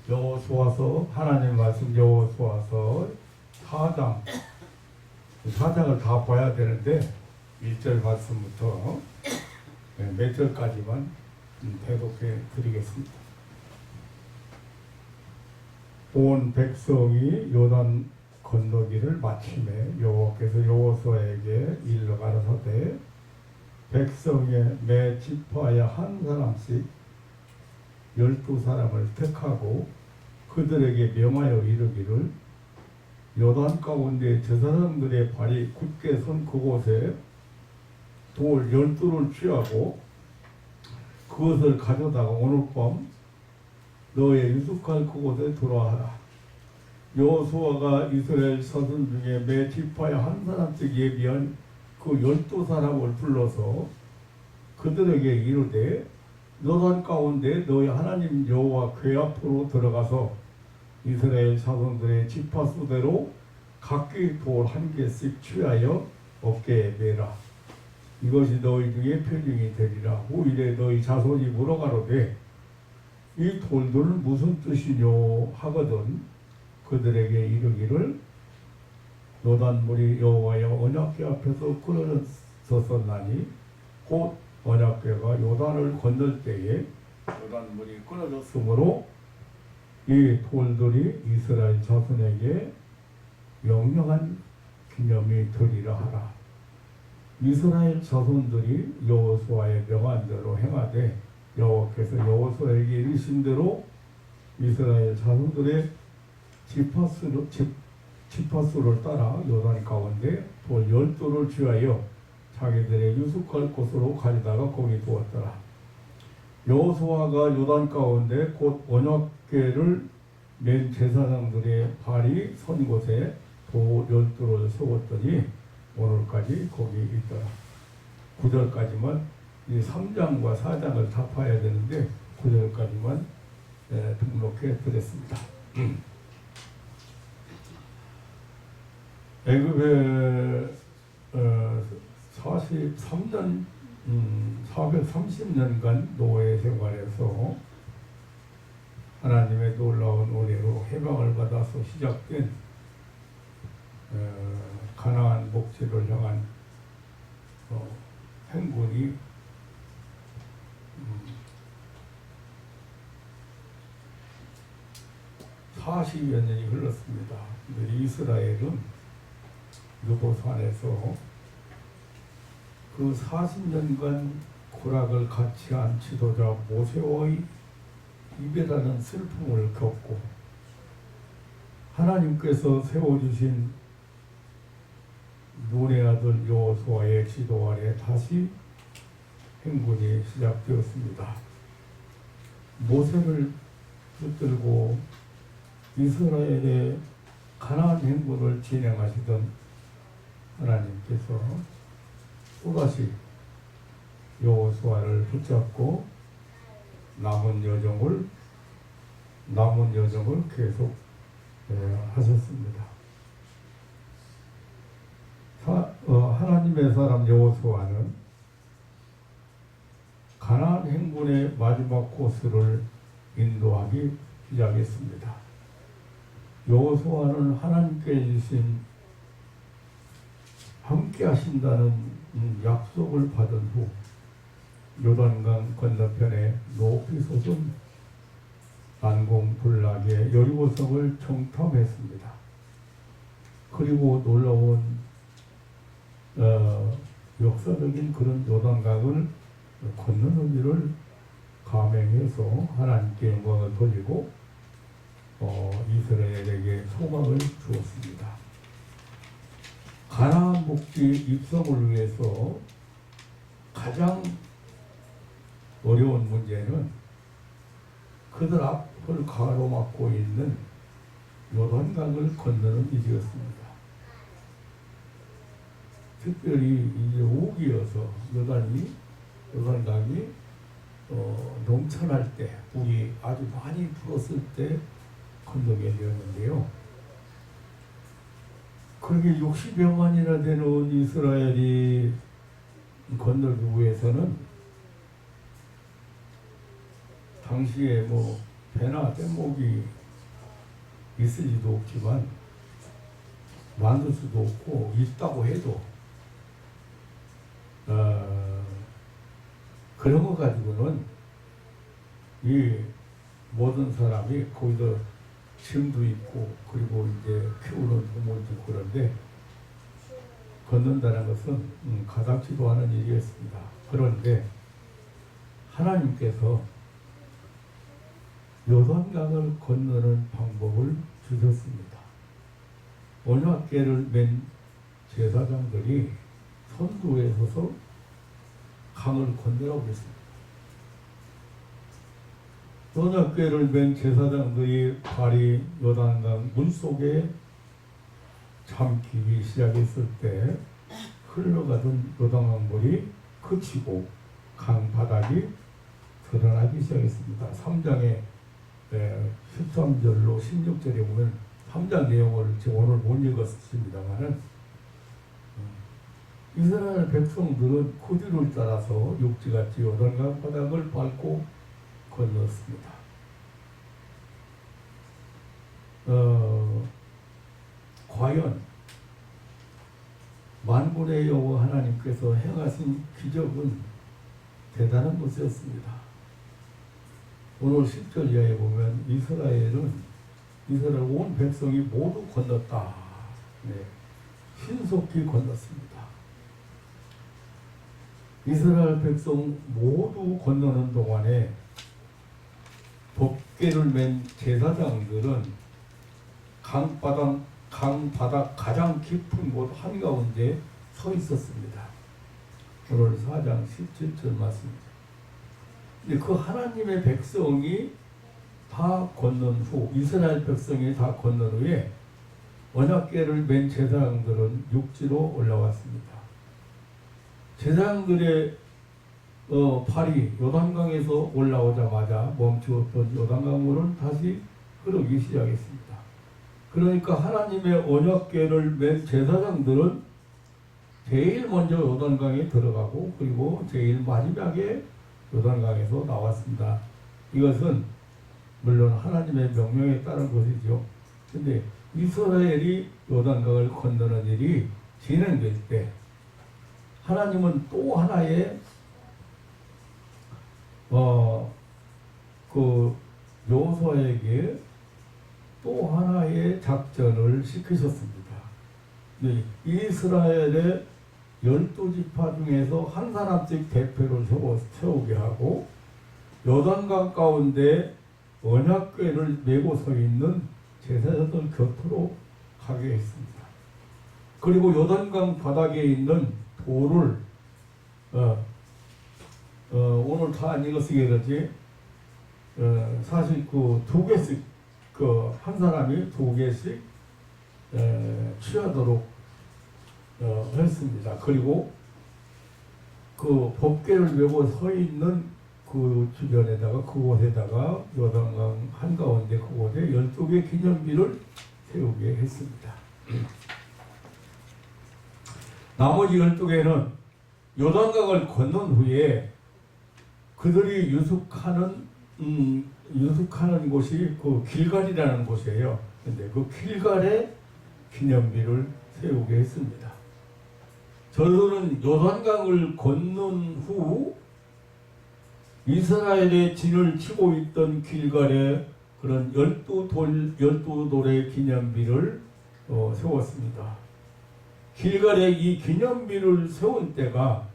여호수아서 하나님 말씀 여호수아서 4장을 다 봐야 되는데 1절 말씀부터 몇 절까지만 대독해 드리겠습니다. 온 백성이 요단 건너기를 마침에 여호와께서 여호수아에게 일러 가라사대 백성의 매 지파에 한 사람씩 12사람을 택하고 그들에게 명하여 이르기를 요단 가운데 저 사람들의 발이 굳게 선 그곳에 돌 12를 취하고 그것을 가져다가 오늘 밤 너의 유숙할 그곳에 돌아와라. 여호수아가 이스라엘 사람 중에 매 지파에 한 사람씩 예비한 그 12사람을 불러서 그들에게 이르되 요단 가운데 너희 하나님 여호와 궤 앞으로 들어가서 이스라엘 자손들의 지파 수대로 각기 돌 한 개씩 취하여 어깨에 매라. 이것이 너희 중에 표징이 되리라. 후일에 너희 자손이 물어가로되 이 돌들은 무슨 뜻이뇨 하거든 그들에게 이르기를 요단물이 여호와의 언약궤 앞에서 끊어졌었나니 곧 언약궤가 요단을 건널 때에 요단물이 끊어졌으므로 이 돌들이 이스라엘 자손에게 영영한 기념이 되리라 하라. 이스라엘 자손들이 여호수아의 명한 대로 행하되 여호와께서 여호수아에게 이르신 대로 이스라엘 자손들의 지파수를 따라 요단 가운데 돌 12를 취하여 자기들의 유숙할 곳으로 가져다가 거기 두었더라. 여호수아가 요단 가운데 곧 언약궤를 맨 제사장들의 발이 선 곳에 돌 12를 세웠더니 오늘까지 거기 있더라. 9절까지만 이 3장과 4장을 다 봐야 되는데 9절까지만 등록해 드렸습니다. 애굽에 43년 430년간 노예 생활에서 하나님의 놀라운 은혜로 해방을 받아서 시작된 가나안 목지를 향한 행군이 40여 년이 흘렀습니다. 이스라엘은 느보산에서 그 40년간 고락을 같이 한 지도자 모세와의 이별하는 슬픔을 겪고 하나님께서 세워주신 눈의 아들 여호수아의 지도 아래 다시 행군이 시작되었습니다. 모세를 붙들고 이스라엘의 가나안 행군을 진행하시던 하나님께서 또다시 여호수아를 붙잡고 남은 여정을 계속 하셨습니다. 하나님의 사람 여호수아는 가나안 행군의 마지막 코스를 인도하기 시작했습니다. 여호수아는 하나님께 주신 함께 하신다는 약속을 받은 후 요단강 건너편에 높이 솟은 난공불락의 여리고성을 정탐했습니다. 그리고 놀라운 역사적인 그런 요단강을 건너는 일을 감행해서 하나님께 영광을 돌리고 이스라엘에게 소망을 주었습니다. 가나안 목지 입성을 위해서 가장 어려운 문제는 그들 앞을 가로막고 있는 요단강을 건너는 일이었습니다. 특별히 이제 우기여서 요단강이 넘쳐날 때, 물이 아주 많이 불었을 때 건너게 되었는데요. 그렇게 60여만이나 되는 이스라엘이 건너기 위해서는 당시에 배나 뗏목이 있을지도 없지만 만들 수도 없고 있다고 해도 그런 거 가지고는 이 모든 사람이 거기서 짐도 있고 그리고 이제 키우는 부모도 있고 그런데 걷는다는 것은 가닥지도 않은 일이었습니다. 그런데 하나님께서 요단강을 건너는 방법을 주셨습니다. 언약궤를 맨 제사장들이 선두에 서서 강을 건너라고 했습니다. 언약궤를 맨 제사장들이 발이 요단강 물속에 잠기기 시작했을 때 흘러가던 요단강 물이 그치고 강 바닥이 드러나기 시작했습니다. 3장에 13절로 16절에 보면 3장 내용을 제가 오늘 못 읽었습니다만은 이스라엘 백성들은 그 뒤를 따라서 육지같이 요단강 바닥을 밟고 건넜습니다. 과연 만군의 여호와 하나님께서 행하신 기적은 대단한 것이었습니다. 오늘 10절 이하에 보면 이스라엘 온 백성이 모두 건넜다. 네. 신속히 건넜습니다. 이스라엘 백성 모두 건너는 동안에 법궤를 맨 제사장들은 강바닥 가장 깊은 곳 한가운데 서 있었습니다. 오늘 4장 17절 말씀입니다. 근데 그 하나님의 백성이 다 건넌 후, 이스라엘 백성이 다 건넌 후에 언약궤를 맨 제사장들은 육지로 올라왔습니다. 제사장들의 발이 요단강에서 올라오자마자 멈추었던 요단강물은 다시 흐르기 시작했습니다. 그러니까 하나님의 언약궤를 맨 제사장들은 제일 먼저 요단강에 들어가고 그리고 제일 마지막에 요단강에서 나왔습니다. 이것은 물론 하나님의 명령에 따른 것이죠. 근데 이스라엘이 요단강을 건너는 일이 진행될 때 하나님은 또 하나의 그 요소에게 또 하나의 작전을 시키셨습니다. 이스라엘의 12지파 중에서 한 사람씩 대표를 세우게 하고 요단강 가운데 언약궤를 메고 서 있는 제사장들 곁으로 가게 했습니다. 그리고 요단강 바닥에 있는 돌을 오늘 다 안 읽었으게 그러지 사실 그 2개씩 한 사람이 2개씩 취하도록 했습니다. 그리고 그 법궤를 메고 서 있는 그 주변에다가 그곳에다가 요단강 한가운데 그곳에 12개 기념비를 세우게 했습니다. 나머지 12개는 요단강을 건넌 후에 그들이 유숙하는 곳이 그 길갈이라는 곳이에요. 근데 그 길갈에 기념비를 세우게 했습니다. 저들은 요단강을 건넌 후 이스라엘의 진을 치고 있던 길갈에 그런 12돌의 기념비를 세웠습니다. 길갈에 이 기념비를 세운 때가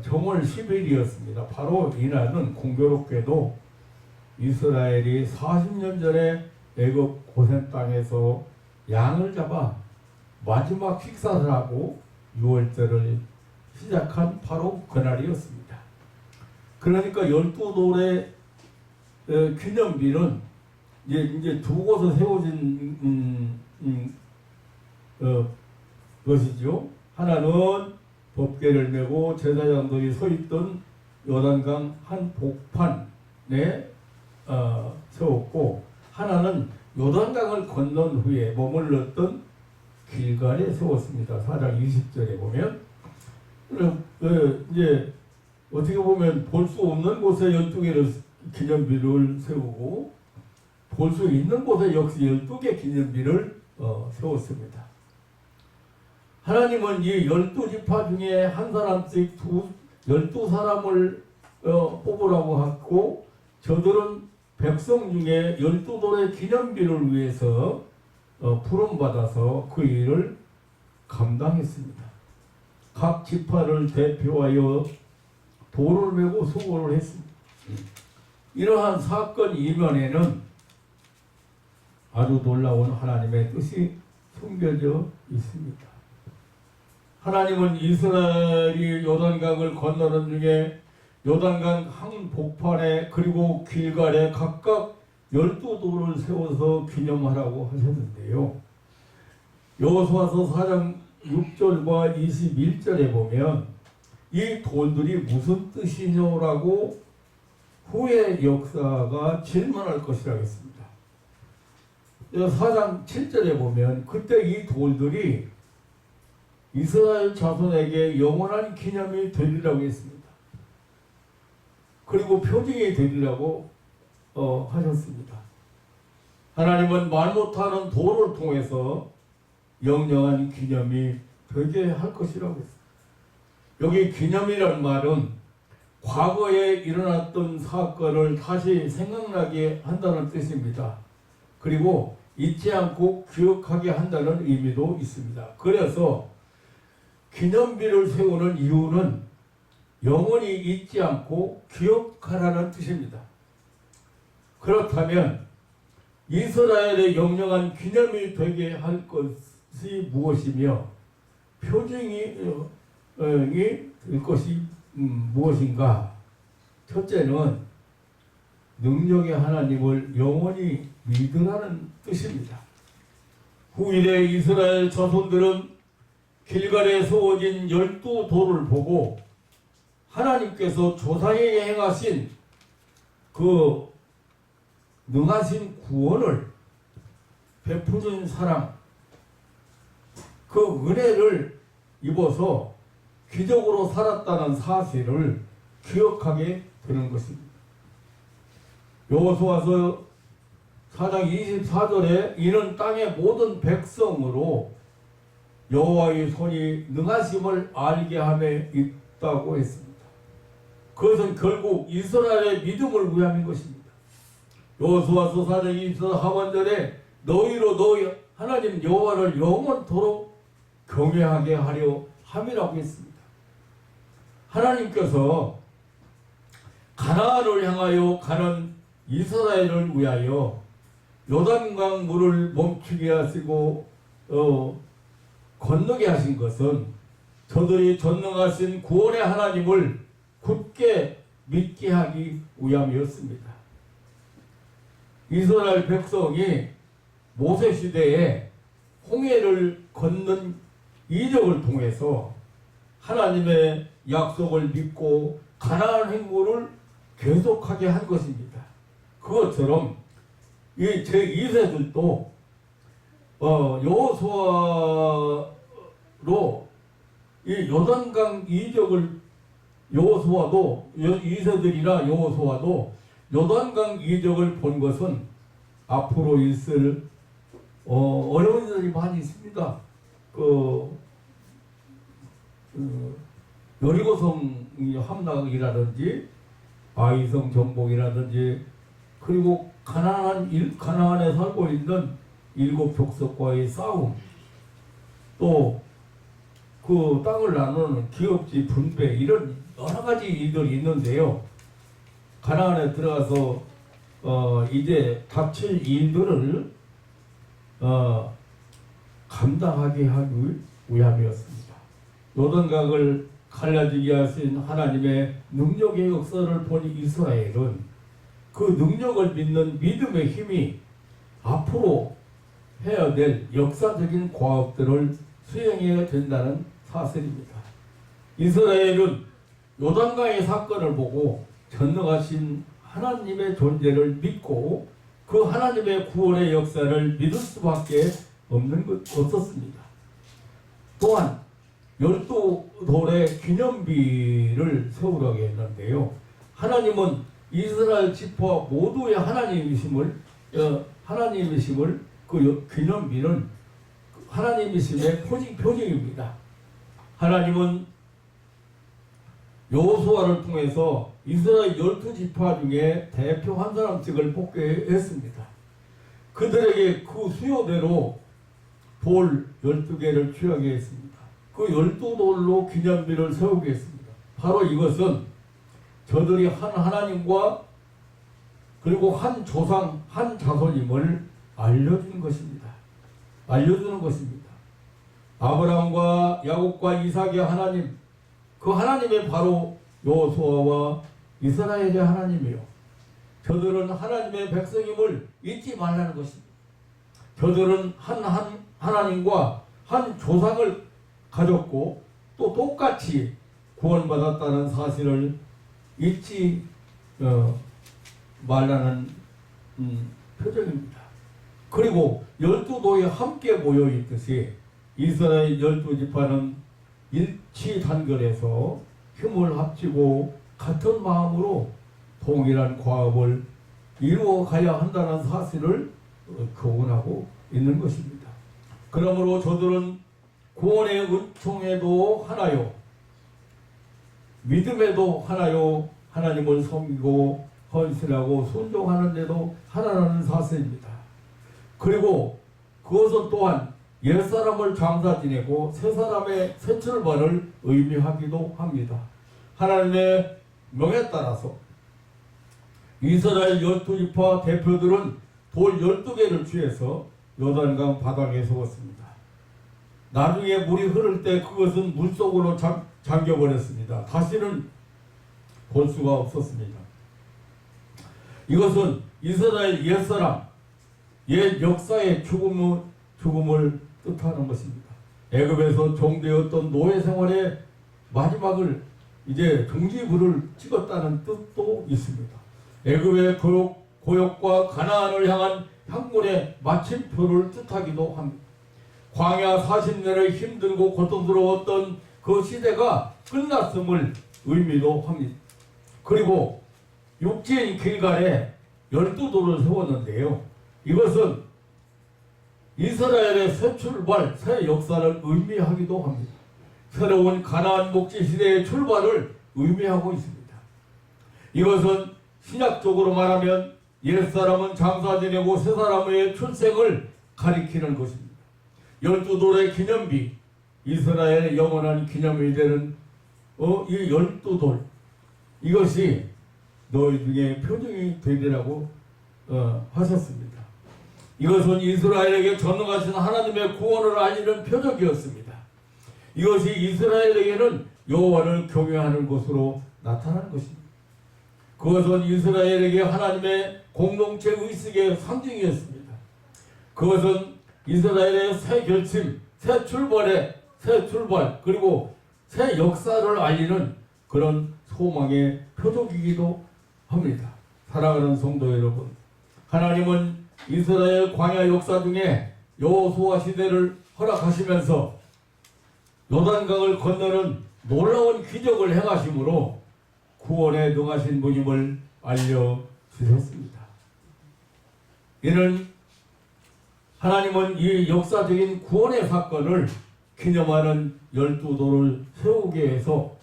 정월 10일이었습니다. 바로 이날은 공교롭게도 이스라엘이 40년 전에 애굽 고센 땅에서 양을 잡아 마지막 식사를 하고 6월절을 시작한 바로 그날이었습니다. 그러니까 12돌의 기념비는 이제 두 곳에 세워진 것이죠. 하나는 법궤를 메고 제사장들이 서 있던 요단강 한 복판에 세웠고, 하나는 요단강을 건넌 후에 머물렀던 길갈에 세웠습니다. 4장 20절에 보면 이제 어떻게 보면 볼 수 없는 곳에 12개를 기념비를 세우고 볼 수 있는 곳에 역시 12개 기념비를 세웠습니다. 하나님은 이 12지파 중에 한 사람씩 12사람을 뽑으라고 하고, 저들은 백성 중에 12돌의 기념비를 위해서 부름받아서 그 일을 감당했습니다. 각 지파를 대표하여 돌을 메고 수고를 했습니다. 이러한 사건 이면에는 아주 놀라운 하나님의 뜻이 숨겨져 있습니다. 하나님은 이스라엘이 요단강을 건너는 중에 요단강 한복판에 그리고 길갈에 각각 12돌을 세워서 기념하라고 하셨는데요. 여호수아서 4장 6절과 21절에 보면 이 돌들이 무슨 뜻이냐라고 후의 역사가 질문할 것이라고 했습니다. 4장 7절에 보면 그때 이 돌들이 이스라엘 자손에게 영원한 기념이 되리라고 했습니다. 그리고 표징이 되리라고 하셨습니다. 하나님은 말 못하는 돌을 통해서 영영한 기념이 되게 할 것이라고 했습니다. 여기 기념이라는 말은 과거에 일어났던 사건을 다시 생각나게 한다는 뜻입니다. 그리고 잊지 않고 기억하게 한다는 의미도 있습니다. 그래서 기념비를 세우는 이유는 영원히 잊지 않고 기억하라는 뜻입니다. 그렇다면 이스라엘의 영영한 기념이 되게 할 것이 무엇이며 표징이 될 것이 무엇인가? 첫째는 능력의 하나님을 영원히 믿으라는 뜻입니다. 후일에 이스라엘 자손들은 길갈에 세워진 12돌을 보고 하나님께서 조상에게 행하신 그 능하신 구원을 베푸는 사랑, 그 은혜를 입어서 기적으로 살았다는 사실을 기억하게 되는 것입니다. 여호수아서 4장 24절에 이는 땅의 모든 백성으로 여호와의 손이 능하심을 알게 함에 있다고 했습니다. 그것은 결국 이스라엘의 믿음을 위함인 것입니다. 여호수아서 4장 24절 하반절에 너희로 너희 하나님 여호와를 영원토록 경외하게 하려 함이라고 했습니다. 하나님께서 가나안을 향하여 가는 이스라엘을 위하여 요단강 물을 멈추게 하시고 건너게 하신 것은 저들이 전능하신 구원의 하나님을 굳게 믿게 하기 위함이었습니다. 이스라엘 백성이 모세 시대에 홍해를 건넌 이적을 통해서 하나님의 약속을 믿고 가나안 행보를 계속하게 한 것입니다. 그것처럼 이 제2세들도 여호수아로 이 요단강 이적을 여호수아도 2세들이나 여호수아도 요단강 이적을 본 것은 앞으로 있을 어려운 일이 많이 있습니다. 여리고성 함락이라든지 아이성 정복이라든지 그리고 가나안에 살고 있는 7족속과의 싸움, 또 그 땅을 나누는 기업지 분배, 이런 여러 가지 일들이 있는데요. 가나안에 들어가서 이제 닥칠 일들을 감당하게 하기 위함이었습니다. 요단강을 갈라지게 하신 하나님의 능력의 역사를 본 이스라엘은 그 능력을 믿는 믿음의 힘이 앞으로 해야 될 역사적인 과업들을 수행해야 된다는 사실입니다. 이스라엘은 요단강의 사건을 보고 전능하신 하나님의 존재를 믿고 그 하나님의 구원의 역사를 믿을 수밖에 없었습니다. 또한 12돌의 기념비를 세우라고 했는데요. 하나님은 이스라엘 지파 모두의 하나님이심을 하나님이심을 그 기념비는 하나님이심의 표징입니다. 하나님은 여호수아를 통해서 이스라엘 12지파 중에 대표 한 사람씩을 뽑게했습니다. 그들에게 그 수요대로 돌 12개를 취하게 했습니다. 그 12돌로 기념비를 세우게 했습니다. 바로 이것은 저들이 한 하나님과 그리고 한 조상, 한 자손임을 알려주는 것입니다. 알려주는 것입니다. 아브라함과 야곱과 이삭의 하나님, 그 하나님이 바로 여호수아와 이스라엘의 하나님이요. 저들은 하나님의 백성임을 잊지 말라는 것입니다. 저들은 한 하나님과 한 조상을 가졌고 또 똑같이 구원받았다는 사실을 잊지 말라는 표정입니다. 그리고 12도에 함께 모여 있듯이 이스라엘 12지파는 일치단결해서 힘을 합치고 같은 마음으로 동일한 과업을 이루어 가야 한다는 사실을 교훈하고 있는 것입니다. 그러므로 저들은 구원의 은총에도 하나요, 믿음에도 하나요, 하나님을 섬기고 헌신하고 순종하는 데도 하나라는 사실입니다. 그리고 그것은 또한 옛사람을 장사 지내고 새사람의 새 출발을 의미하기도 합니다. 하나님의 명에 따라서 이스라엘 12지파 대표들은 돌 12개를 취해서 요단강 바닥에 세웠습니다. 나중에 물이 흐를 때 그것은 물속으로 잠겨버렸습니다. 다시는 볼 수가 없었습니다. 이것은 이스라엘 옛사람, 옛 역사의 죽음을 뜻하는 것입니다. 애굽에서 종되었던 노예 생활의 마지막을 이제 종지부를 찍었다는 뜻도 있습니다. 애굽의 고역과 가나안을 향한 향문의 마침표를 뜻하기도 합니다. 광야 40년의 힘들고 고통스러웠던 그 시대가 끝났음을 의미도 합니다. 그리고 육지인 길갈에 12돌을 세웠는데요. 이것은 이스라엘의 새 출발, 새 역사를 의미하기도 합니다. 새로운 가나안 목지 시대의 출발을 의미하고 있습니다. 이것은 신약적으로 말하면 옛사람은 장사 지내고 새사람의 출생을 가리키는 것입니다. 12돌의 기념비, 이스라엘의 영원한 기념이 되는 이 12돌, 이것이 너희 중에 표징이 되리라고 하셨습니다. 이것은 이스라엘에게 전능하신 하나님의 구원을 알리는 표적이었습니다. 이것이 이스라엘에게는 여호와를 경외하는 것으로 나타나는 것입니다. 그것은 이스라엘에게 하나님의 공동체 의식의 상징이었습니다. 그것은 이스라엘의 새 결심, 새 출발, 그리고 새 역사를 알리는 그런 소망의 표적이기도 합니다. 사랑하는 성도 여러분, 하나님은 이스라엘 광야 역사 중에 여호수아 시대를 허락하시면서 요단강을 건너는 놀라운 기적을 행하심으로 구원에 능하신 분임을 알려주셨습니다. 이는 하나님은 이 역사적인 구원의 사건을 기념하는 12돌을 세우게 해서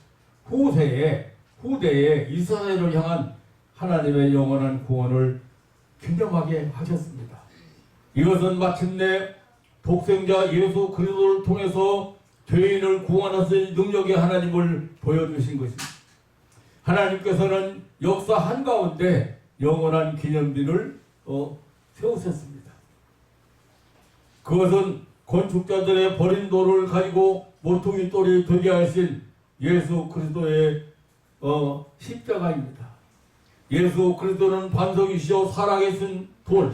후대에 이스라엘을 향한 하나님의 영원한 구원을 기념하게 하셨습니다. 이것은 마침내 독생자 예수 그리스도를 통해서 죄인을 구원하실 능력의 하나님을 보여주신 것입니다. 하나님께서는 역사 한가운데 영원한 기념비를 세우셨습니다. 그것은 건축자들의 버린 돌을 가지고 모퉁이 돌이 되게 하신 예수 그리스도의 십자가입니다. 예수 그리스도는 반석이시오 살아계신 돌,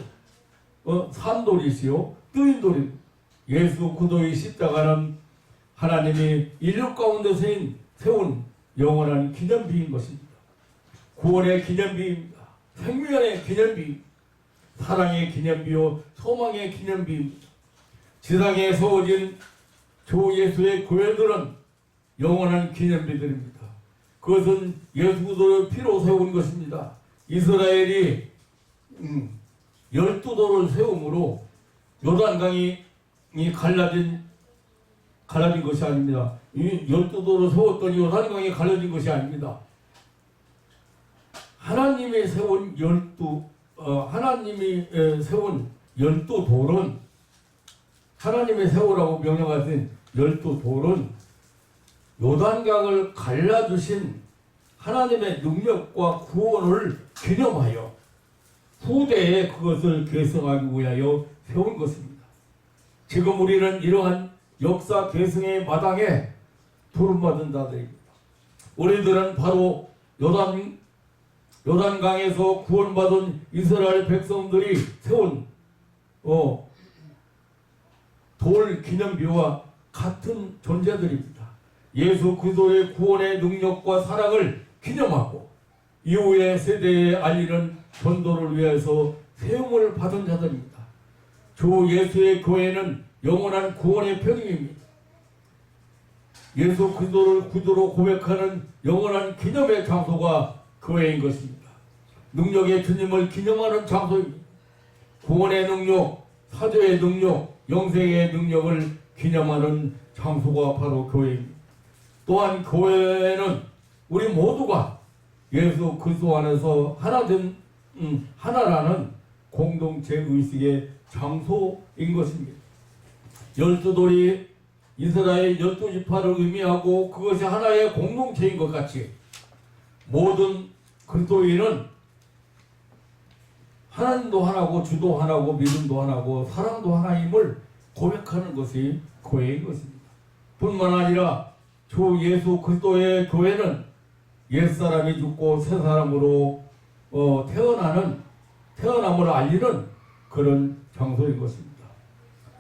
산돌이시오 뜨인 돌입니다. 예수 그리스도의 십자가는 하나님이 인류 가운데 세운 영원한 기념비인 것입니다. 구원의 기념비입니다. 생명의 기념비, 사랑의 기념비요 소망의 기념비입니다. 지상에 세워진 주 예수의 교회들은 영원한 기념비들입니다. 그것은 예수 그리스도의 피로 세운 것입니다. 이스라엘이 12돌을 세움으로 요단강이 갈라진 것이 아닙니다. 이 12돌을 세웠더니 요단강이 갈라진 것이 아닙니다. 하나님이 세운 12돌은 하나님이 세우라고 명령하신 12돌은 요단강을 갈라주신 하나님의 능력과 구원을 기념하여 후대에 그것을 계승하기 위하여 세운 것입니다. 지금 우리는 이러한 역사 계승의 마당에 부름받은 자들입니다. 우리들은 바로 요단강에서 구원받은 이스라엘 백성들이 세운 돌 기념비와 같은 존재들입니다. 예수 그리스도의 구원의 능력과 사랑을 기념하고 이후의 세대에 알리는 전도를 위해서 세움을 받은 자들입니다. 주 예수의 교회는 영원한 구원의 편입니다. 예수 그리스도를 구주로 고백하는 영원한 기념의 장소가 교회인 것입니다. 능력의 주님을 기념하는 장소입니다. 구원의 능력, 사죄의 능력, 영생의 능력을 기념하는 장소가 바로 교회입니다. 또한 교회는 우리 모두가 예수 그리스도 안에서 하나라는 공동체 의식의 장소인 것입니다. 12돌이 이스라엘 12지파를 의미하고 그것이 하나의 공동체인 것 같이 모든 그리스도인은 하나님도 하나고 주도 하나고 믿음도 하나고 사랑도 하나임을 고백하는 것이 교회인 것입니다. 뿐만 아니라 주 예수 그리스도의 교회는 옛사람이 죽고 새 사람으로 태어남을 알리는 그런 장소인 것입니다.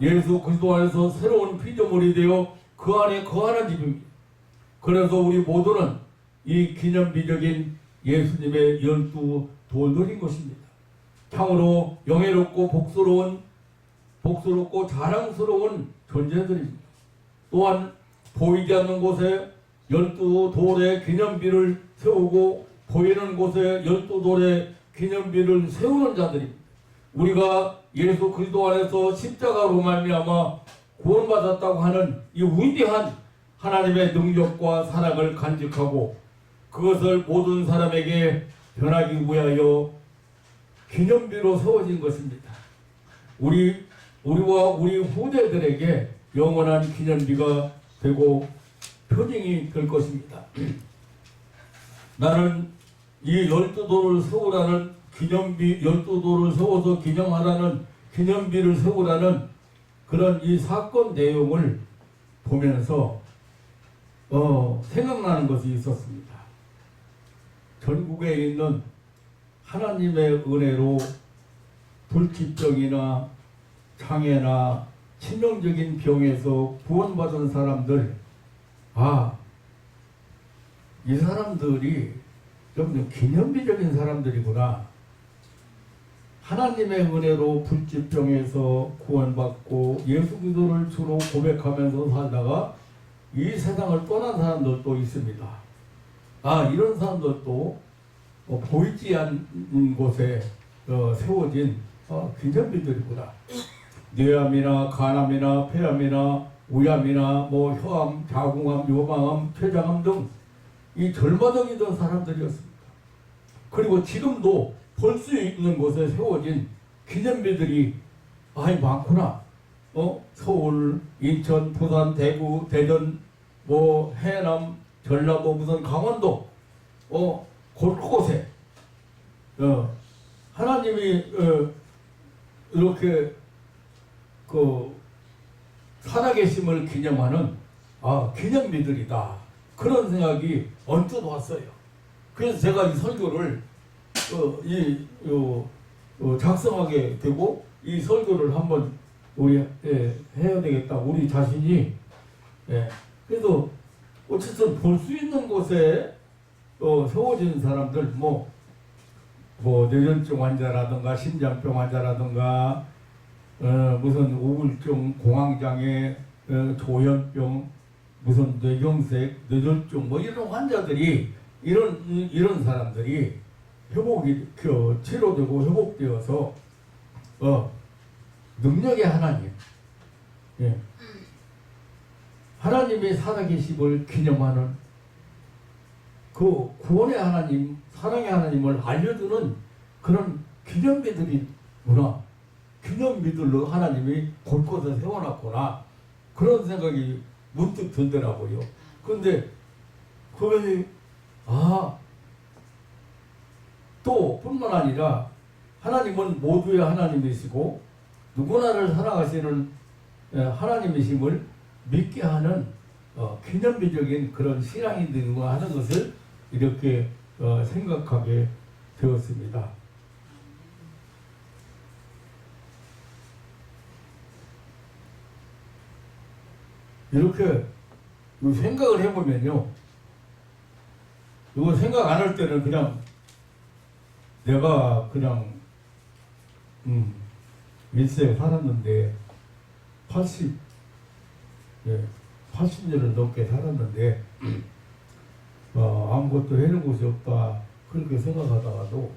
예수 그리스도 안에서 새로운 피조물이 되어 그 안에 거하는 집입니다. 그래서 우리 모두는 이 기념비적인 예수님의 12돌들인 것입니다. 참으로 영예롭고 복스럽고 자랑스러운 존재들입니다. 또한 보이지 않는 곳에 12돌의 기념비를 세우고 보이는 곳에 12돌의 기념비를 세우는 자들입니다. 우리가 예수 그리스도 안에서 십자가로 말미암아 구원받았다고 하는 이 위대한 하나님의 능력과 사랑을 간직하고 그것을 모든 사람에게 전하기 위하여 기념비로 세워진 것입니다. 우리와 우리 후대들에게 영원한 기념비가 되고 표징이 될 것입니다. 나는 이 12돌을 세우라는 기념비, 12돌을 세워서 기념하라는 기념비를 세우라는 그런 이 사건 내용을 보면서 생각나는 것이 있었습니다. 전국에 있는 하나님의 은혜로 불치병이나 장애나 치명적인 병에서 구원받은 사람들, 이 사람들이 좀 기념비적인 사람들이구나. 하나님의 은혜로 불치병에서 구원받고 예수 그리스도를 주로 고백하면서 살다가 이 세상을 떠난 사람들도 있습니다. 이런 사람들도 보이지 않는 곳에 세워진 기념비들이구나. 뇌암이나 간암이나 폐암이나 우암이나 혈암, 자궁암, 요방암, 췌장암 등 이 절마덕이던 사람들이었습니다. 그리고 지금도 볼 수 있는 곳에 세워진 기념비들이 많구나. 서울, 인천, 부산, 대구, 대전, 해남, 전라도, 무슨 강원도, 곳곳에 하나님이 이렇게 살아계심을 기념하는 기념비들이다. 그런 생각이 언뜻 왔어요. 그래서 제가 이 설교를 작성하게 되고 이 설교를 한번 우리 해야 되겠다. 우리 자신이 그래서 어쨌든 볼 수 있는 곳에 세워진 사람들 뇌전증 환자라든가 심장병 환자라든가 무슨 우울증, 공황장애, 조현병, 무슨 뇌경색, 뇌졸중 이런 환자들이 이런 사람들이 치료되고 회복되어서 능력의 하나님, 예. 하나님의 살아계심을 기념하는 그 구원의 하나님, 사랑의 하나님을 알려주는 그런 기념비들이구나. 기념비들로 하나님이 곳곳에 세워놨구나. 그런 생각이 문득 들더라고요. 그런데 그것이 또 뿐만 아니라 하나님은 모두의 하나님이시고 누구나를 사랑하시는 하나님이심을 믿게 하는 기념비적인 그런 신앙이 되는가 하는 것을 이렇게 생각하게 되었습니다. 이렇게 생각을 해보면요, 이거 생각 안 할 때는 그냥 내가 그냥 일생 살았는데 80년을 넘게 살았는데 아무것도 해놓은 곳이 없다 그렇게 생각하다가도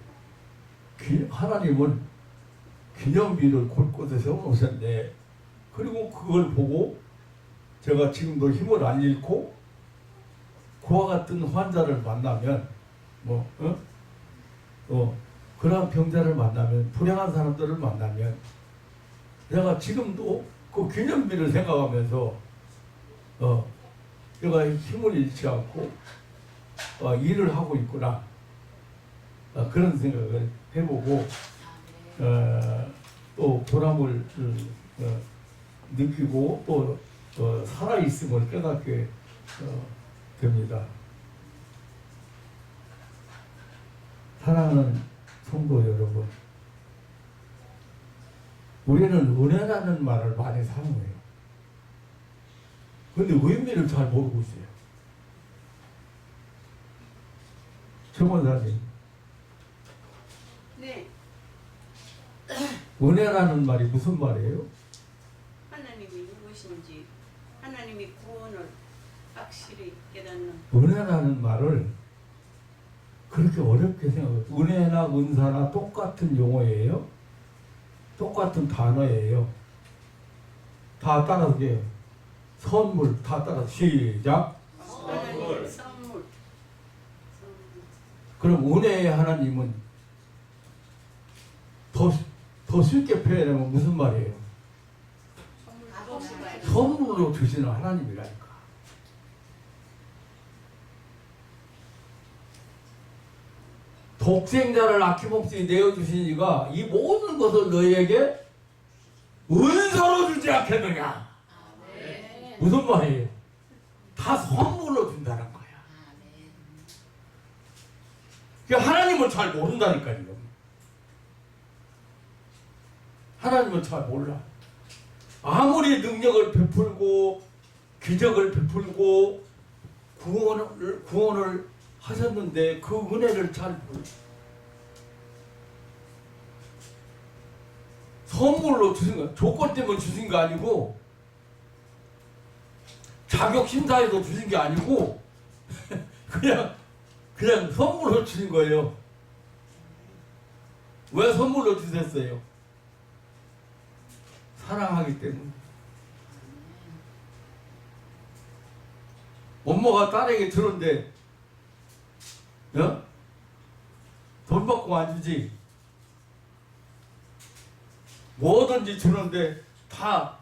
하나님은 기념비를 곳곳에 세워놓으셨네. 그리고 그걸 보고 제가 지금도 힘을 안 잃고 그와 같은 환자를 만나면 그러한 병자를 만나면 불행한 사람들을 만나면 내가 지금도 그 기념비를 생각하면서 내가 힘을 잃지 않고 일을 하고 있구나 그런 생각을 해보고 또 보람을 느끼고 또 살아있음을 깨닫게 됩니다. 사랑하는 성도 여러분, 우리는 은혜라는 말을 많이 사용해요. 근데 의미를 잘 모르고 있어요. 최 권사님. 네. 은혜라는 말이 무슨 말이에요? 하나님이 누구신지, 하나님이 구원을 확실히 깨닫는. 은혜라는 말을 그렇게 어렵게 생각해요. 은혜나 은사나 똑같은 용어예요. 똑같은 단어예요. 다 따라서 해요. 선물 다 따라서 시작. 하나님의 선물. 그럼 은혜의 하나님은 더 쉽게 표현하면 무슨 말이에요? 선물로 주시는 하나님이라니까. 독생자를 아낌없이 내어주신 이가 이 모든 것을 너희에게 은사로 주지 않겠느냐. 무슨 말이에요? 다 선물로 준다는 거야. 그러니까 하나님은 잘 모른다니까요. 하나님은 잘 몰라. 아무리 능력을 베풀고 기적을 베풀고 구원을 하셨는데 그 은혜를 잘 몰라. 선물로 주신 거, 조건 때문에 주신 거 아니고 자격 심사에서 주신 게 아니고 그냥 선물로 주신 거예요. 왜 선물로 주셨어요? 사랑하기 때문에. 엄마가 딸에게 주는데 돈 받고 안 주지. 뭐든지 주는데 다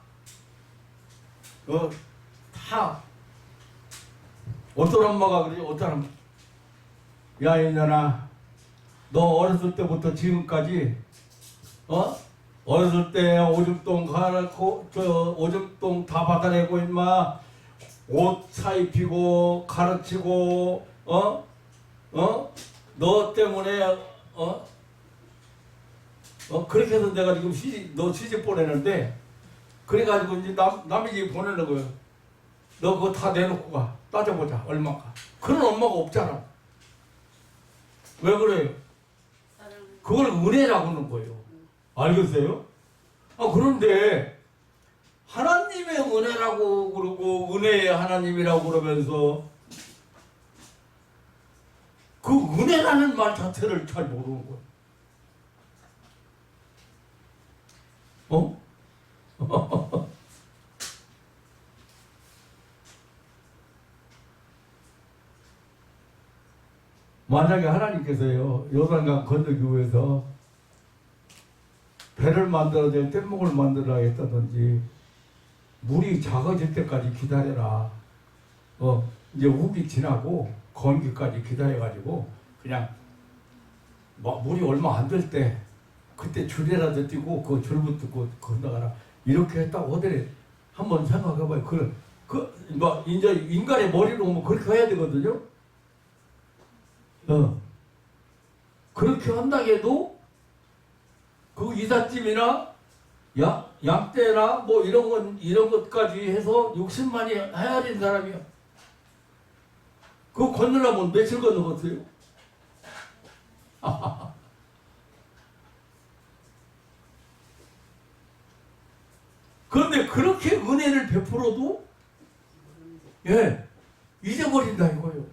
어떤 엄마가 그러지? 어떤 엄마, 야 이년아, 너 어렸을 때부터 지금까지 어렸을 때 오줌똥 가놓고 오줌똥 다 받아내고 임마 옷 사입히고 가르치고 너 때문에 그렇게 해서 내가 지금 너 시집 보내는데 그래가지고 이제 남의 집 보내는 거예요. 너 그거 다 내놓고 가. 따져보자 얼마가. 그런 엄마가 없잖아. 왜 그래요? 그걸 은혜라고 하는 거예요. 알겠어요? 그런데 하나님의 은혜라고 그러고 은혜의 하나님이라고 그러면서 그 은혜라는 말 자체를 잘 모르는 거예요. 어? 만약에 하나님께서요 요단강 건너기 위해서 배를 만들어야 될 뗏목을 만들어야 했다든지 물이 작아질 때까지 기다려라. 이제 우기 지나고 건기까지 기다려가지고 그냥 물이 얼마 안 될 때 그때 줄이라도 띄고 그 줄부터 건너가라. 이렇게 했다고 하더니 한번 생각해봐요. 이제 인간의 머리로 보면 그렇게 해야 되거든요. 그렇게 한다고 해도 그 이삿짐이나 양떼나 뭐 이런 것까지 해서 60만이 해야 되는 사람이야. 그거 건너려면 며칠 건너겠어요? 그런데 그렇게 은혜를 베풀어도 잊어버린다 이거예요.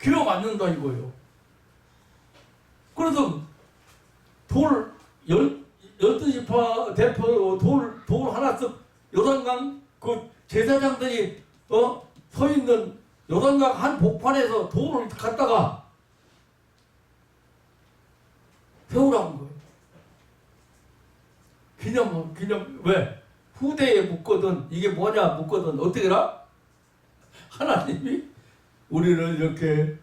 기억 안 난다 이거예요. 그래서 돌 12지파 대표 돌 하나씩 요단강 그 제사장들이 서 있는 요단강 한 복판에서 돌을 갖다가 세우라는 거예요. 기념 왜? 후대에 묻거든 이게 뭐냐 묻거든 어떻게 해라? 하나님이 우리를 이렇게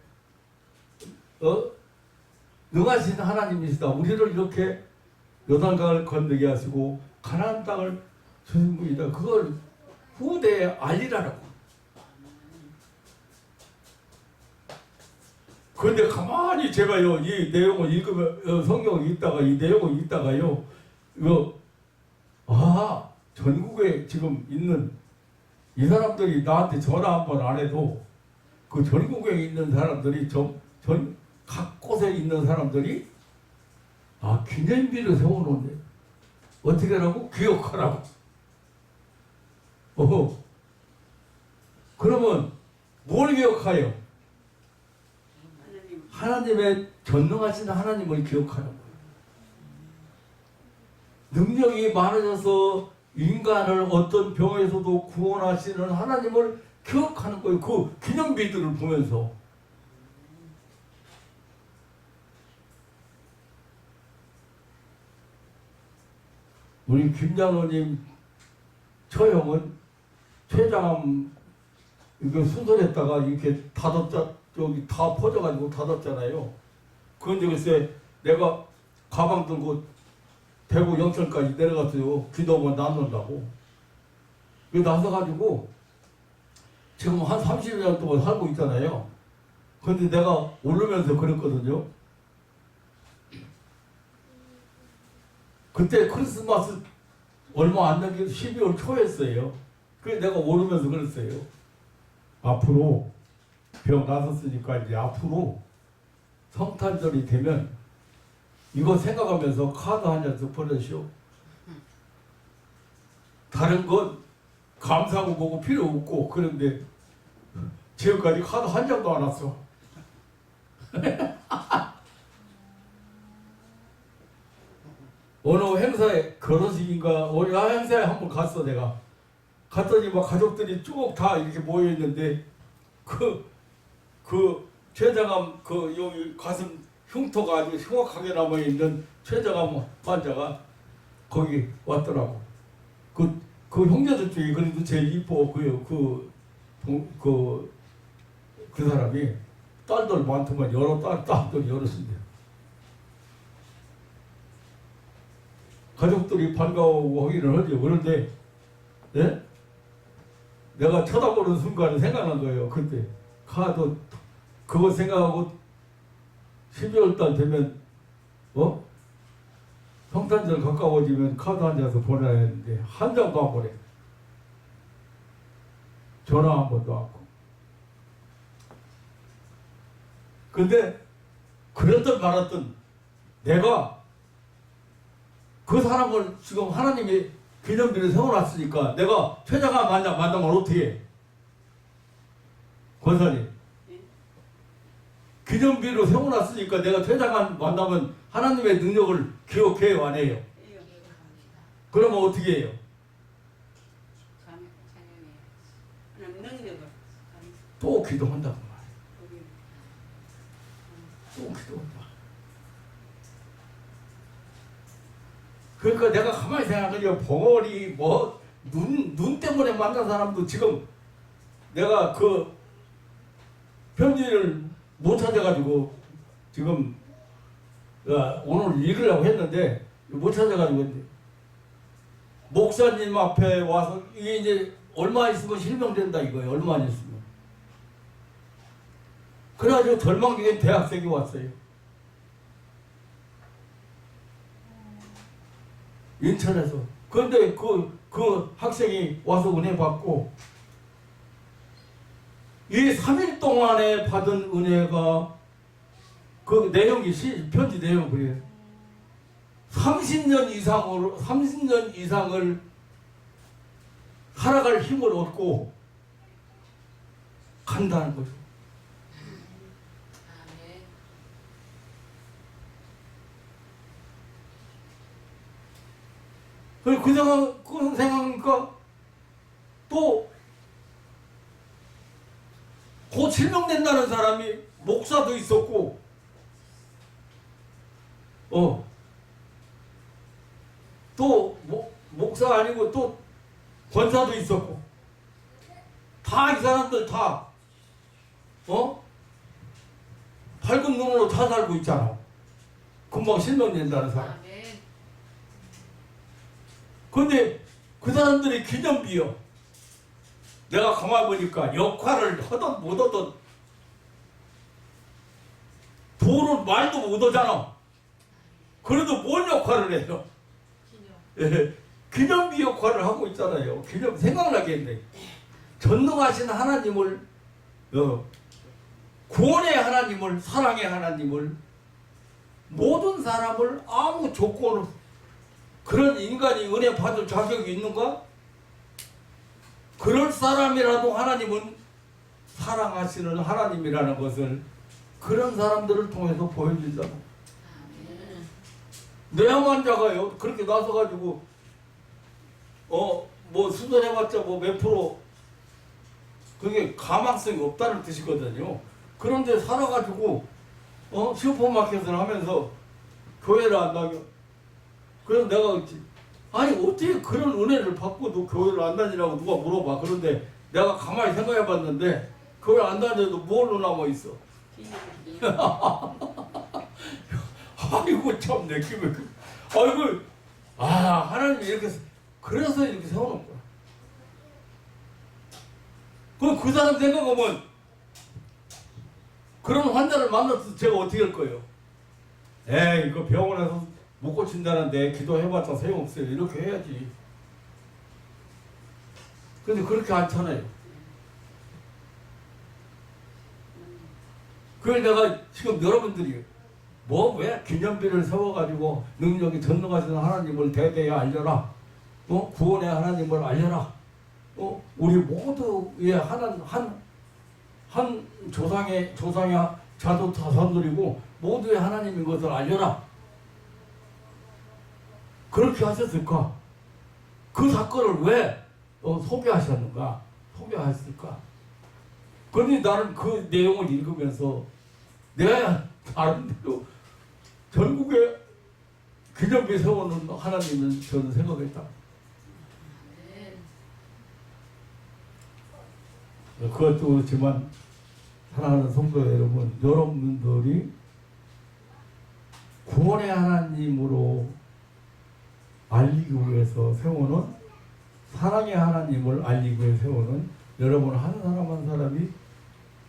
능하신 하나님이시다. 우리를 이렇게 요단강을 건너게 하시고 가나안 땅을 주신 분이다. 그걸 후대에 알리라고. 그런데 가만히 제가요 이 내용을 읽으면 성경을 읽다가 이 내용을 읽다가요 전국에 지금 있는 이 사람들이 나한테 전화 한 번 안 해도 그 전국에 있는 사람들이 각 곳에 있는 사람들이 기념비를 세워놓네. 어떻게 하라고? 기억하라고. 그러면 뭘 기억하여? 하나님의 전능하신 하나님을 기억하는 거예요. 능력이 많으셔서 인간을 어떤 병에서도 구원하시는 하나님을 기억하는 거예요. 그 기념비들을 보면서. 우리 김장로님 처형은 췌장암 이거 수술했다가 이렇게 저기 다 퍼져가지고 닫았잖아요. 그런데 글쎄 내가 가방 들고 대구 영천까지 내려갔어요. 기도만 나눈다고. 나서가지고 지금 한 30년 동안 살고 있잖아요. 그런데 내가 오르면서 그랬거든요. 그때 크리스마스 얼마 안 남긴 12월 초였어요. 그래서 내가 오르면서 그랬어요. 앞으로 병 나섰으니까 이제 앞으로 성탄절이 되면 이거 생각하면서 카드 한 장씩 보내시오. 다른 건 감사하고 보고 필요 없고 그런데 지금까지 카드 한 장도 안 왔어. 어느 행사에 결혼식인가 어느 행사에 한번 갔어. 내가 갔더니 막 가족들이 쭉 다 이렇게 모여 있는데 그 췌장암 여기 가슴 흉터가 아주 흉악하게 남아 있는 췌장암 환자가 거기 왔더라고. 그 형제들 중에 그래도 제일 이뻐 그 사람이 딸들 많더만 여러 딸들 여럿인데 가족들이 반가워하고 하기는 하죠. 그런데 내가 쳐다보는 순간에 생각난 거예요. 그때 카드 그거 생각하고 12월 달 되면 성탄절 가까워지면 카드 한 장서 보내야 했는데 한 장도 안 보내. 전화 한 번도 안 하고. 근데 그랬던 말았던 내가 그 사람을 지금 하나님이 기념비를 세워놨으니까 내가 췌장암 만나면 어떻게 해? 권사님 기념비로 세워놨으니까 내가 췌장암 만나면 하나님의 능력을 기억해요 안 해요? 그러면 어떻게 해요? 찬양해. 하나님 능력을. 또 기도한다고 말이에요. 거기. 또 기도한다. 그러니까 내가 가만히 생각하면 벙어리 뭐 눈 때문에 만난 사람도 지금 내가 그 편지를 못 찾아가지고 지금 오늘 읽으려고 했는데 못 찾아가지고 목사님 앞에 와서 이게 이제 얼마 있으면 실명된다 이거예요. 얼마 안 있으면. 그래가지고 절망적인 대학생이 왔어요. 인천에서. 그런데 그 학생이 와서 은혜 받고 이 3일 동안에 받은 은혜가 그 내용이 편지 내용 그래요. 30년 이상을 살아갈 힘을 얻고 간다는 거죠. 그 생각하니까 또 곧 실명된다는 사람이 목사도 있었고, 또 목사 아니고 또 권사도 있었고, 다 이 사람들 다 밝은 눈으로 다 살고 있잖아. 금방 실명된다는 사람. 근데 그 사람들이 기념비요. 내가 가만히 보니까 역할을 하든 못하든 돈은 말도 못하잖아. 그래도 뭔 역할을 해요? 기념비 역할을 하고 있잖아요. 기념 생각나겠네. 전능하신 하나님을 구원의 하나님을 사랑의 하나님을 모든 사람을 아무 조건 그런 인간이 은혜 받을 자격이 있는가? 그럴 사람이라도 하나님은 사랑하시는 하나님이라는 것을 그런 사람들을 통해서 보여준다. 내 환자가요 그렇게 나서가지고 뭐 수술해봤자 뭐 몇 프로 그게 가망성이 없다는 뜻이거든요. 그런데 살아가지고 슈퍼마켓을 하면서 교회를 안 다녀. 그래서 내가 아니 어떻게 그런 은혜를 받고도 교회를 안 다니라고 누가 물어봐. 그런데 내가 가만히 생각해봤는데 교회 안 다녀도 뭘로 남아있어? 아이고 참 내 기분. 아이고 하나님이 이렇게 그래서 이렇게 세워놓은 거야. 그럼 그 사람 생각하면 그런 환자를 만나서 제가 어떻게 할 거예요? 에이 이거 병원에서 못 고친다는데 기도해봤자 소용없어요. 이렇게 해야지. 근데 그렇게 않잖아요. 그걸 내가 지금 여러분들이 왜 기념비를 세워가지고 능력이 전능하신 하나님을 대대에 알려라. 구원의 하나님을 알려라. 우리 모두의 한 조상의 자도 자손들이고 모두의 하나님인 것을 알려라. 그렇게 하셨을까? 그 사건을 왜 소개하셨는가? 소개하셨을까? 그런데 나는 그 내용을 읽으면서 내가 나름대로 전국에 기념비 세우는 하나님을 저는 생각했다. 그것도 그렇지만 사랑하는 성도 여러분, 여러분들이 구원의 하나님으로 알리기 위해서 세우는 사랑의 하나님을 알리기 위해 세우는 여러분 한 사람 한 사람이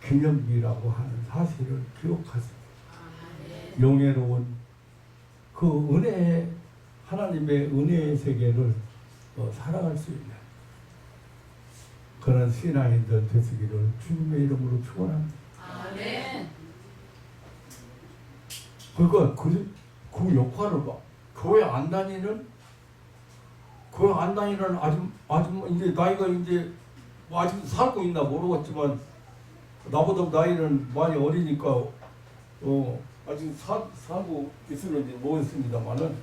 기념비라고 하는 사실을 기억하세요. 영예로운 그 은혜, 하나님의 은혜의 세계를 살아갈 수 있는 그런 신앙인들 되시기를 주님의 이름으로 축원합니다. 아멘. 그러니까 그 역할을 봐. 교회 안 다니는 아줌마 이제 나이가 이제 아직 살고 있나 모르겠지만 나보다 나이는 많이 어리니까 아직 살고 있을는지 모르겠습니다만은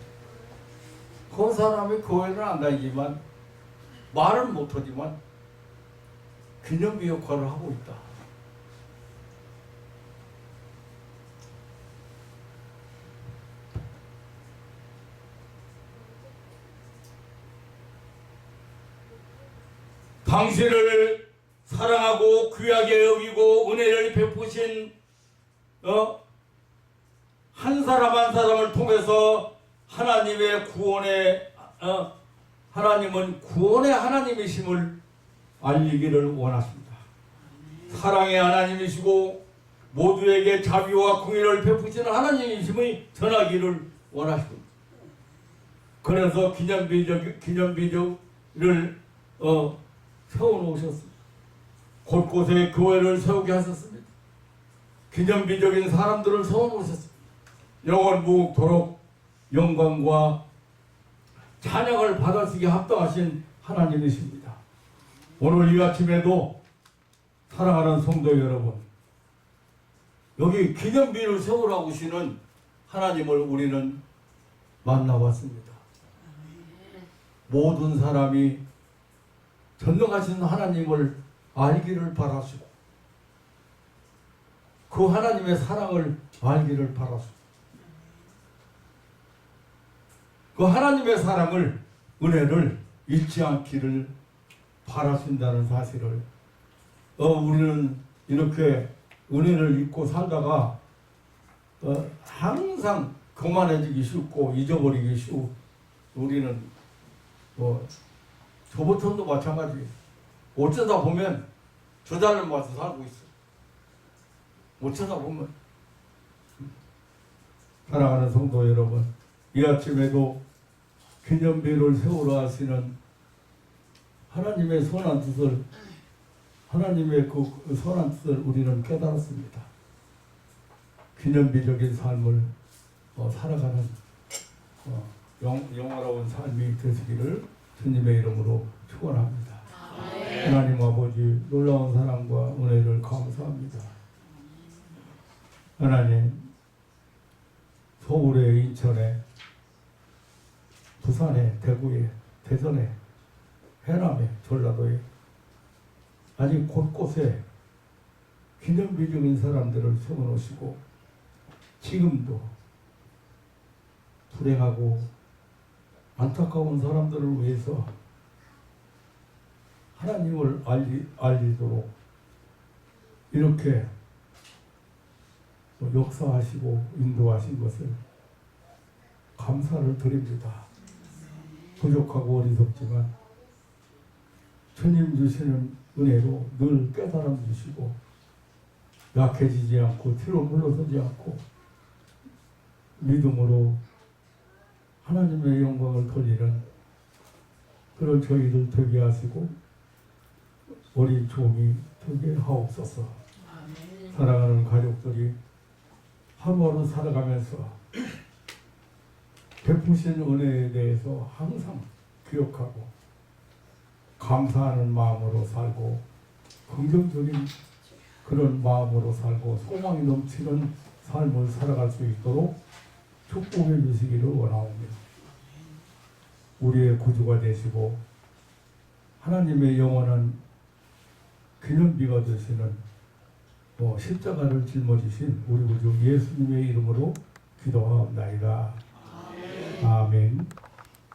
그 사람이 교회는 안 다니지만 말은 못하지만 기념비 역할을 하고 있다. 당신을 사랑하고 귀하게 여기고 은혜를 베푸신 한 사람 한 사람을 통해서 하나님의 구원의 하나님은 구원의 하나님이심을 알리기를 원하십니다. 사랑의 하나님이시고 모두에게 자비와 공의를 베푸시는 하나님이심을 전하기를 원하십니다. 그래서 기념비적을 세워놓으셨습니다. 곳곳에 교회를 세우게 하셨습니다. 기념비적인 사람들을 세워놓으셨습니다. 영원무궁토록 영광과 찬양을 받으시게 합당하신 하나님이십니다. 오늘 이 아침에도 사랑하는 성도 여러분, 여기 기념비를 세우라고 하시는 하나님을 우리는 만나봤습니다. 모든 사람이 전능하신 하나님을 알기를 바라시고 그 하나님의 사랑을 알기를 바라시고 그 하나님의 사랑을 은혜를 잊지 않기를 바라신다는 사실을 우리는 이렇게 은혜를 잊고 살다가 항상 교만해지기 쉽고 잊어버리기 쉽고 우리는 저부터도 마찬가지예요. 어쩌다 보면 저달을 맞서 살고 있어. 어쩌다 보면. 사랑하는 성도 여러분, 이 아침에도 기념비를 세우러 하시는 하나님의 선한 뜻을 하나님의 그 선한 뜻을 우리는 깨달았습니다. 기념비적인 삶을 살아가는 영화로운 삶이 되시기를 주님의 이름으로 축원합니다. 하나님 아버지 놀라운 사랑과 은혜를 감사합니다. 하나님 서울에 인천에 부산에 대구에 대전에 해남에 전라도에 아니 곳곳에 기념비적인 사람들을 세워놓으시고 지금도 불행하고 안타까운 사람들을 위해서 하나님을 알리도록 이렇게 역사하시고 인도하신 것을 감사를 드립니다. 부족하고 어리석지만 주님 주시는 은혜로 늘 깨달음 주시고 약해지지 않고 뒤로 물러서지 않고 믿음으로 하나님의 영광을 돌리는 그런 저희들 되게 하시고 어린 종이 되게 하옵소서. 사랑하는 가족들이 하루하루 살아가면서 베푸신 은혜에 대해서 항상 기억하고 감사하는 마음으로 살고 긍정적인 그런 마음으로 살고 소망이 넘치는 삶을 살아갈 수 있도록 축복해 주시기를 원하옵니다. 우리의 구주가 되시고 하나님의 영원한 기념비가 되시는 십자가를 짊어지신 우리 구주 예수님의 이름으로 기도하옵나이다. 아멘.